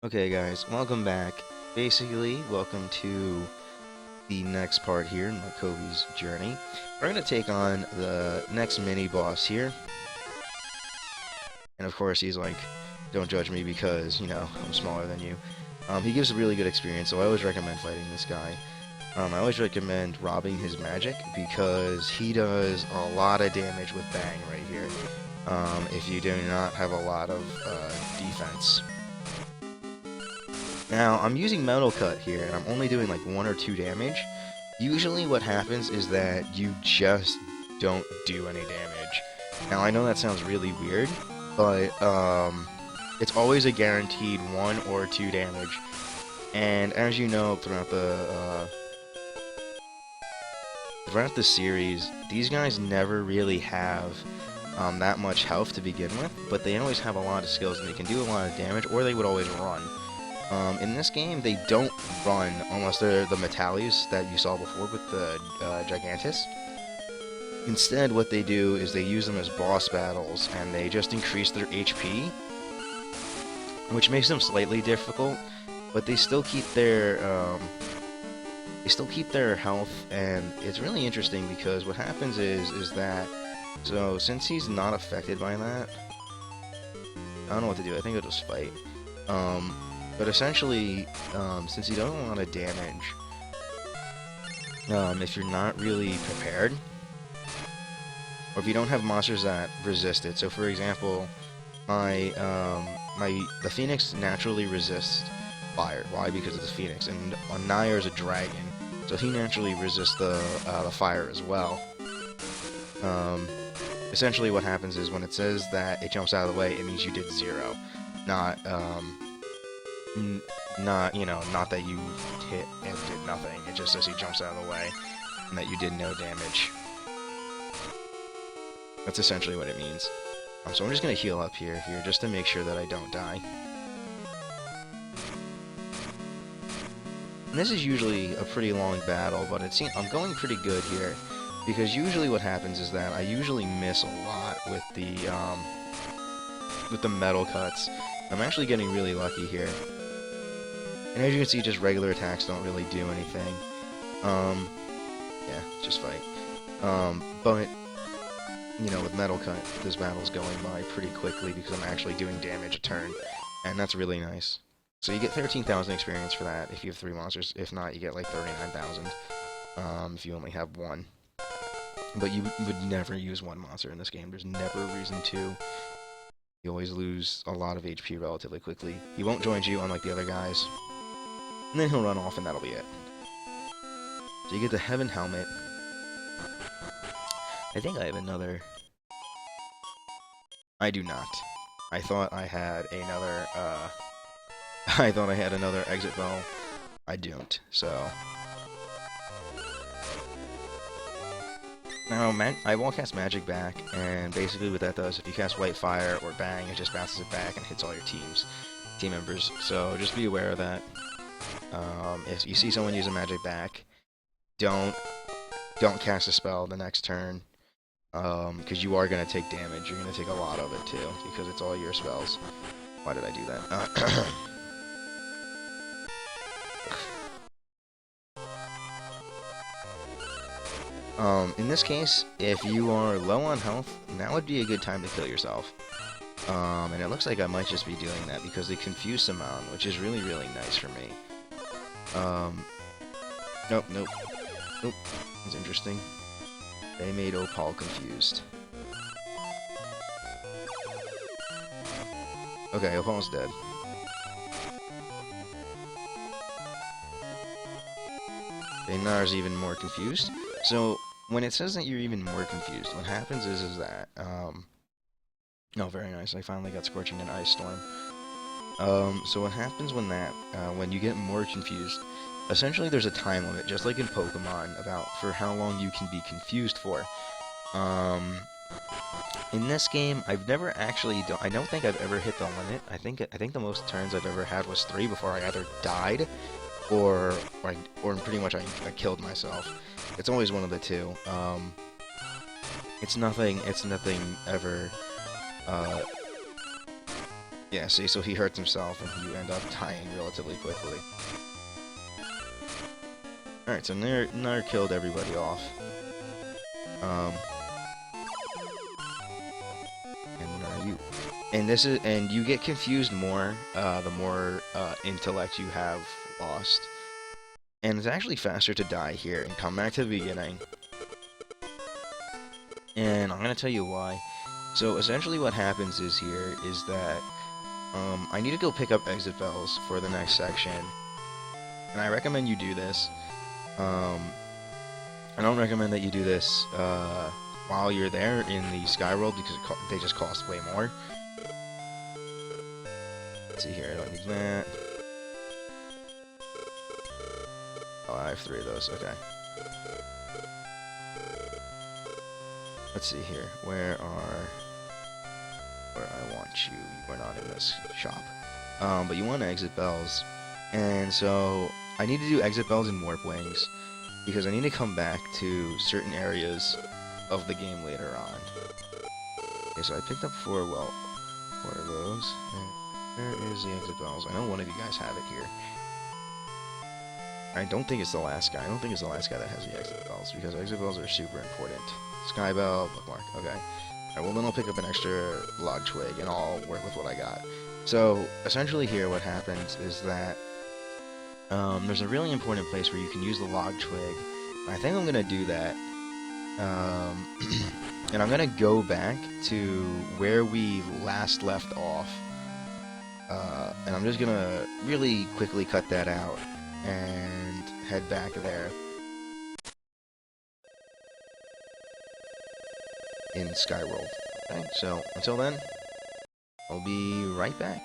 Okay guys, welcome back. Basically, welcome to the next part here in my Cobi's journey. We're going to take on the next mini-boss here. And of course he's like, don't judge me because, you know, I'm smaller than you. He gives a really good experience, so I always recommend fighting this guy. I always recommend robbing his magic because he does a lot of damage with Bang right here. If you do not have a lot of defense. Now, I'm using Metal Cut here, and I'm only doing like 1 or 2 damage. Usually what happens is that you just don't do any damage. Now, I know that sounds really weird, but it's always a guaranteed 1 or 2 damage. And as you know, throughout the series, these guys never really have that much health to begin with, but they always have a lot of skills, and they can do a lot of damage, or they would always run. In this game, they don't run unless they're the Metalles that you saw before with the Gigantus. Instead, what they do is they use them as boss battles, and they just increase their HP, which makes them slightly difficult, but they still keep their health, and it's really interesting because what happens is that, so since he's not affected by that, I don't know what to do. I think I'll just fight. But essentially, since he does a lot of damage, if you're not really prepared, or if you don't have monsters that resist it, so for example, the Phoenix naturally resists fire. Why? Because of the Phoenix, and Nair is a dragon, so he naturally resists the fire as well. Essentially, what happens is when it says that it jumps out of the way, it means you did 0, not not that you hit and did nothing. It just says he jumps out of the way, and that you did no damage. That's essentially what it means. So I'm just gonna heal up here, just to make sure that I don't die. And this is usually a pretty long battle, but I'm going pretty good here, because usually what happens is that I usually miss a lot with the metal cuts. I'm actually getting really lucky here. And as you can see, just regular attacks don't really do anything. Yeah, just fight. But, you know, with Metal Cut, this battle's going by pretty quickly because I'm actually doing damage a turn. And that's really nice. So you get 13,000 experience for that if you have 3 monsters. If not, you get like 39,000 if you only have 1. But you would never use 1 monster in this game. There's never a reason to. You always lose a lot of HP relatively quickly. He won't join you, unlike the other guys. And then he'll run off, and that'll be it. So you get the Heaven Helmet. I think I have another... I do not. I thought I had another, I thought I had another exit bell. I don't, so... Now, I will cast Magic back, and basically what that does, if you cast White Fire or Bang, it just bounces it back and hits all your team members. So just be aware of that. If you see someone use a Magic back, don't cast a spell the next turn, because you are going to take damage. You're going to take a lot of it too, because it's all your spells. Why did I do that? In this case, if you are low on health, now would be a good time to kill yourself. And it looks like I might just be doing that because they confuse Simon, which is really, really nice for me. Nope. That's interesting. They made Opal confused. Okay, Opal's dead. Baynar's even more confused. So, when it says that you're even more confused, what happens is that, oh, very nice, I finally got Scorching and Ice Storm. So what happens when you get more confused, essentially there's a time limit, just like in Pokemon, for how long you can be confused for. In this game, I've never actually, I don't think I've ever hit the limit. I think the most turns I've ever had was 3 before I either died, or pretty much I killed myself. It's always one of the two. It's nothing ever Yeah, see, so he hurts himself and you end up dying relatively quickly. Alright, so Nair killed everybody off. And you. And you get confused more, the more, intellect you have lost. And it's actually faster to die here and come back to the beginning. And I'm gonna tell you why. So essentially what happens is that I need to go pick up exit bells for the next section. And I recommend you do this. I don't recommend that you do this while you're there in the Sky World because they just cost way more. Let's see here, I don't need that. Oh, I have 3 of those, okay. Let's see here, where I want you. You are not in this shop. But you want to exit bells. And so, I need to do exit bells and warp wings, because I need to come back to certain areas of the game later on. Okay, so I picked up 4 of those. And where is the exit bells? I know one of you guys have it here. I don't think it's the last guy. I don't think it's the last guy that has the exit bells, because exit bells are super important. Sky bell, bookmark, okay. Alright, well then I'll pick up an extra log twig, and I'll work with what I got. So, essentially here what happens is that there's a really important place where you can use the log twig. I think I'm going to do that. And I'm going to go back to where we last left off. And I'm just going to really quickly cut that out and head back there in Skyworld. Okay, so until then, I'll be right back.